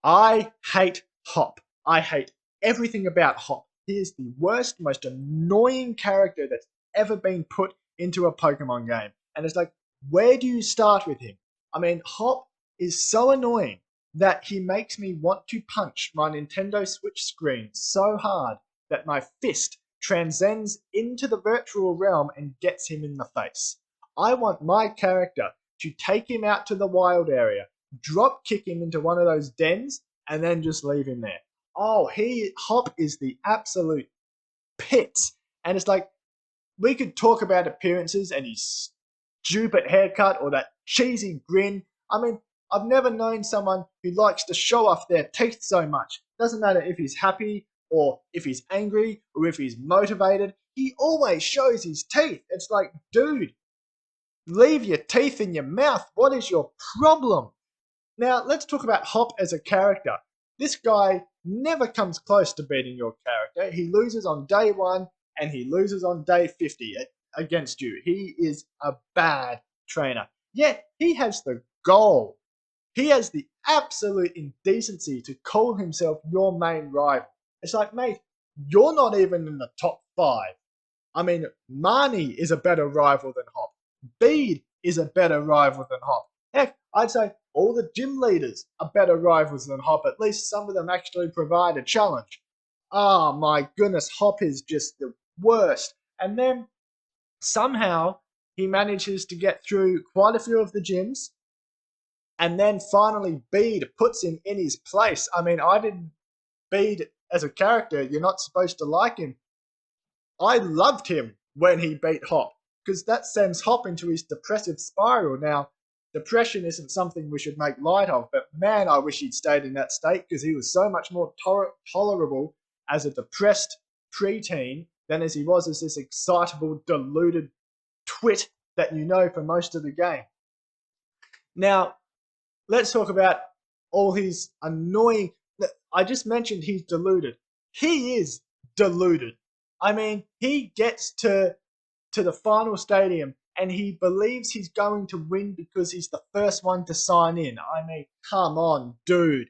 I hate Hop. I hate everything about Hop. He is the worst, most annoying character that's ever been put into a Pokemon game. And it's like, where do you start with him? I mean, Hop is so annoying that he makes me want to punch my Nintendo Switch screen so hard that my fist transcends into the virtual realm and gets him in the face. I want my character to take him out to the wild area, drop kick him into one of those dens, and then just leave him there. Oh, Hop is the absolute pits. And it's like, we could talk about appearances and his stupid haircut or that cheesy grin. I mean, I've never known someone who likes to show off their teeth so much. Doesn't matter if he's happy or if he's angry or if he's motivated. He always shows his teeth. It's like, dude, leave your teeth in your mouth. What is your problem? Now, let's talk about Hop as a character. This guy never comes close to beating your character. He loses on day 1 and he loses on day 50 against you. He is a bad trainer. Yet, he has the goal. He has the absolute indecency to call himself your main rival. It's like, mate, you're not even in the top 5. I mean, Marnie is a better rival than Hop. Bede is a better rival than Hop. Heck, I'd say all the gym leaders are better rivals than Hop. At least some of them actually provide a challenge. Ah, oh, my goodness, Hop is just the worst. And then somehow he manages to get through quite a few of the gyms. And then finally Bede puts him in his place. I mean, I didn't... Bede as a character, you're not supposed to like him. I loved him when he beat Hop, because that sends Hop into his depressive spiral. Now, depression isn't something we should make light of, but man, I wish he'd stayed in that state, because he was so much more tolerable as a depressed preteen than as he was as this excitable, deluded twit that you know for most of the game. Now, let's talk about all his annoying... I just mentioned he's deluded. He is deluded. I mean, he gets to the final stadium and he believes he's going to win because he's the first one to sign in. I mean, come on, dude.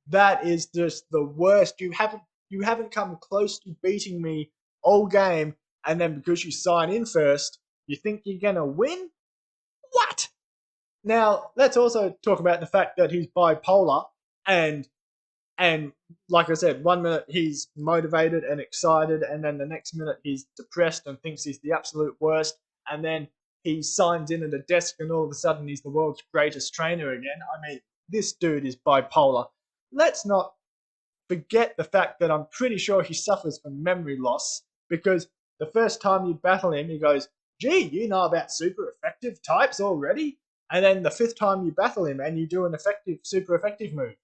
That is just the worst. You haven't come close to beating me all game, and then because you sign in first, you think you're gonna win? What? Now, let's also talk about the fact that he's bipolar, and like I said, 1 minute he's motivated and excited, and then the next minute he's depressed and thinks he's the absolute worst, and then he signs in at a desk and all of a sudden he's the world's greatest trainer again. I mean, this dude is bipolar. Let's not forget the fact that I'm pretty sure he suffers from memory loss, because the first time you battle him, he goes, gee, you know about super effective types already? And then the 5th time you battle him and you do an super effective move.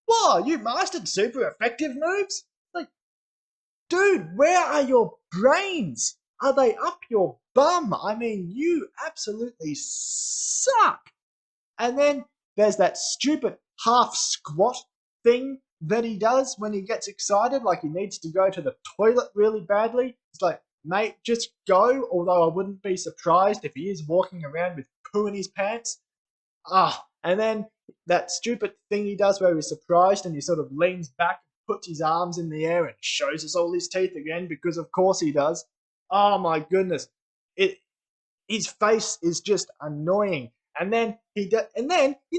Whoa, you mastered super effective moves? Like, dude, where are your brains? Are they up your bum? I mean, you absolutely suck. And then there's that stupid half squat thing that he does when he gets excited, like he needs to go to the toilet really badly. It's like, mate, just go, although I wouldn't be surprised if he is walking around with poo in his pants. And then that stupid thing he does where he's surprised and he sort of leans back, puts his arms in the air and shows us all his teeth again, because of course he does. Oh my goodness. His face is just annoying. And then you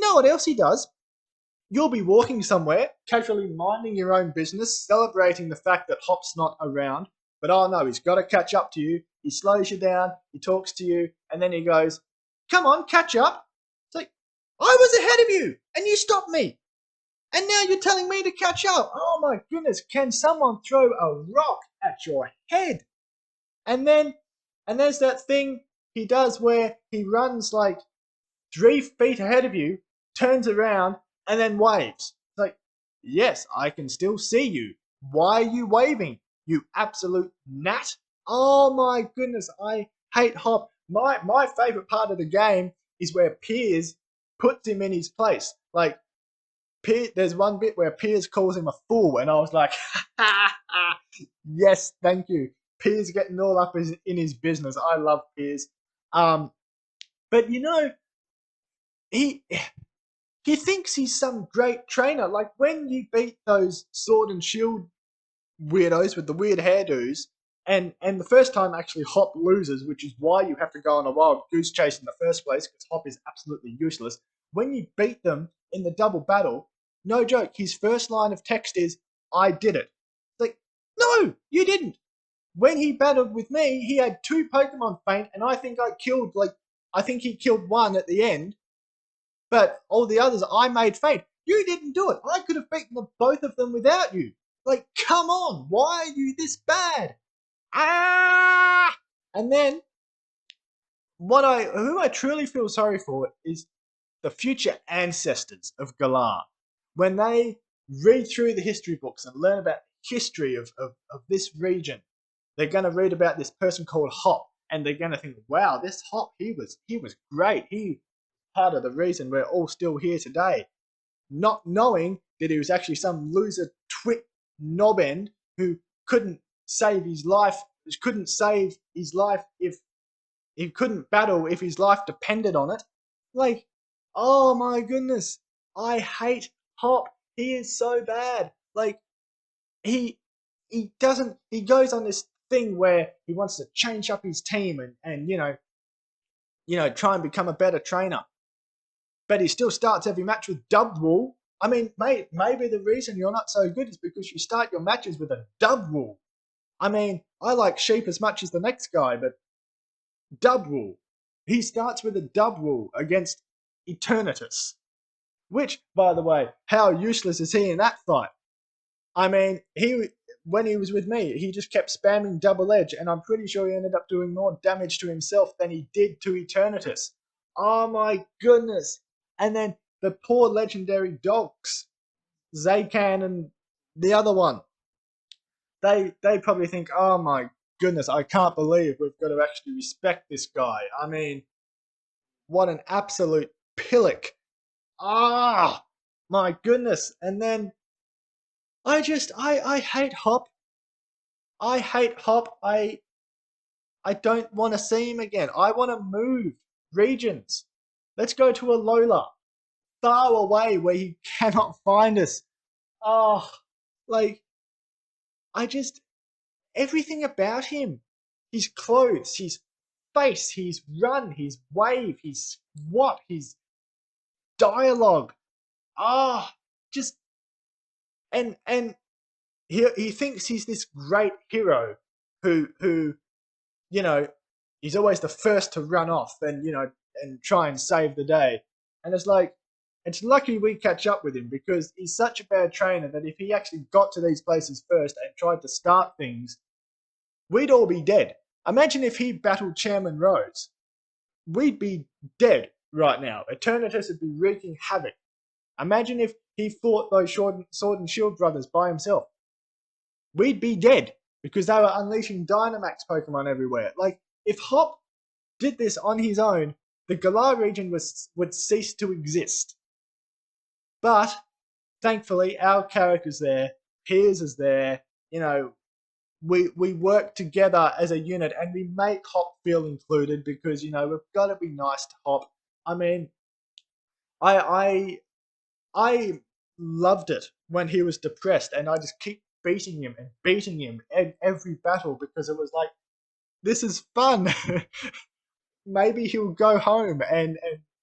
know what else he does? You'll be walking somewhere, casually minding your own business, celebrating the fact that Hop's not around, but oh no, he's got to catch up to you. He slows you down, he talks to you, and then he goes, come on, catch up. It's like, I was ahead of you, and you stopped me. And now you're telling me to catch up. Oh my goodness, can someone throw a rock at your head? And there's that thing he does where he runs like 3 feet ahead of you, turns around, and then waves. It's like, yes, I can still see you. Why are you waving, you absolute gnat? Oh my goodness, I hate Hop. My favourite part of the game is where Piers puts him in his place. Like, there's one bit where Piers calls him a fool, and I was like, yes, thank you. Piers getting all up in his business. I love Piers. But you know, he He thinks he's some great trainer. Like when you beat those sword and shield weirdos with the weird hairdos, and the first time actually Hop loses, which is why you have to go on a wild goose chase in the first place, because Hop is absolutely useless. When you beat them in the double battle, no joke, his first line of text is, "I did it." It's like, no, you didn't. When he battled with me, he had two Pokemon faint, and I think he killed one at the end, but all the others I made faint. You didn't do it. I could have beaten both of them without you. Like, come on, why are you this bad? Ah! And then who I truly feel sorry for is the future ancestors of Galar. When they read through the history books and learn about the history of this region, they're going to read about this person called Hop, and they're going to think, wow, this Hop, he was great. He part of the reason we're all still here today. Not knowing that he was actually some loser twit knobend who couldn't save his life, couldn't save his life if he couldn't battle if his life depended on it. Like, oh my goodness, I hate Hop. He is so bad. Like, he he goes on this thing where he wants to change up his team and try and become a better trainer. But he still starts every match with dubbed wool. I mean, mate, maybe the reason you're not so good is because you start your matches with a dubbed wool. I mean, I like sheep as much as the next guy, but dub wool. He starts with a dub wool against Eternatus. Which, by the way, how useless is he in that fight? I mean, when he was with me, he just kept spamming double edge, and I'm pretty sure he ended up doing more damage to himself than he did to Eternatus. Oh my goodness! And then the poor legendary dogs, Zaykan and the other one, they probably think, oh my goodness, I can't believe we've got to actually respect this guy. I mean, what an absolute pillock. Ah, my goodness. And then I hate Hop. I hate Hop. I don't want to see him again. I want to move regions. Let's go to Alola, far away where he cannot find us. Oh, like, I just, everything about him, his clothes, his face, his run, his wave, his what, his dialogue. Ah, just, and he thinks he's this great hero who you know he's always the first to run off and and try and save the day. And it's like, it's lucky we catch up with him, because he's such a bad trainer that if he actually got to these places first and tried to start things, we'd all be dead. Imagine if he battled Chairman Rose. We'd be dead right now. Eternatus would be wreaking havoc. Imagine if he fought those Sword and Shield brothers by himself. We'd be dead because they were unleashing Dynamax Pokemon everywhere. Like, if Hop did this on his own, the Galar region would cease to exist. But thankfully, our character's there, Piers is there. We work together as a unit, and we make Hop feel included, because we've got to be nice to Hop. I mean, I I loved it when he was depressed, and I just keep beating him and beating him in every battle, because it was like, this is fun. Maybe he'll go home and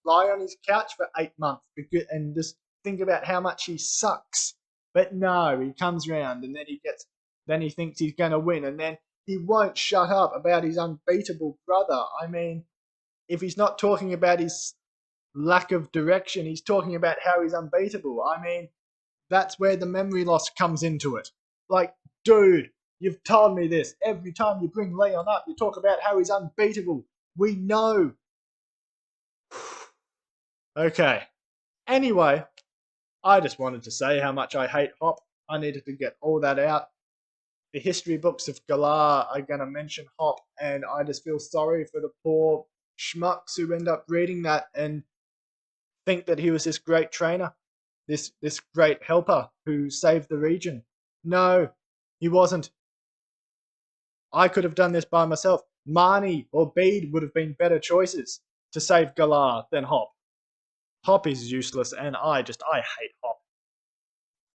lie on his couch for 8 months and just think about how much he sucks. But no, he comes round, and then he thinks he's going to win, and then he won't shut up about his unbeatable brother. I mean, if he's not talking about his lack of direction, he's talking about how he's unbeatable. I mean, that's where the memory loss comes into it. Like, dude, you've told me this. Every time you bring Leon up, you talk about how he's unbeatable. We know. Okay. Anyway, I just wanted to say how much I hate Hop. I needed to get all that out. The history books of Galar are going to mention Hop, and I just feel sorry for the poor schmucks who end up reading that and think that he was this great trainer, this great helper who saved the region. No, he wasn't. I could have done this by myself. Marnie or Bede would have been better choices to save Galar than Hop. Hop is useless, and I hate Hop.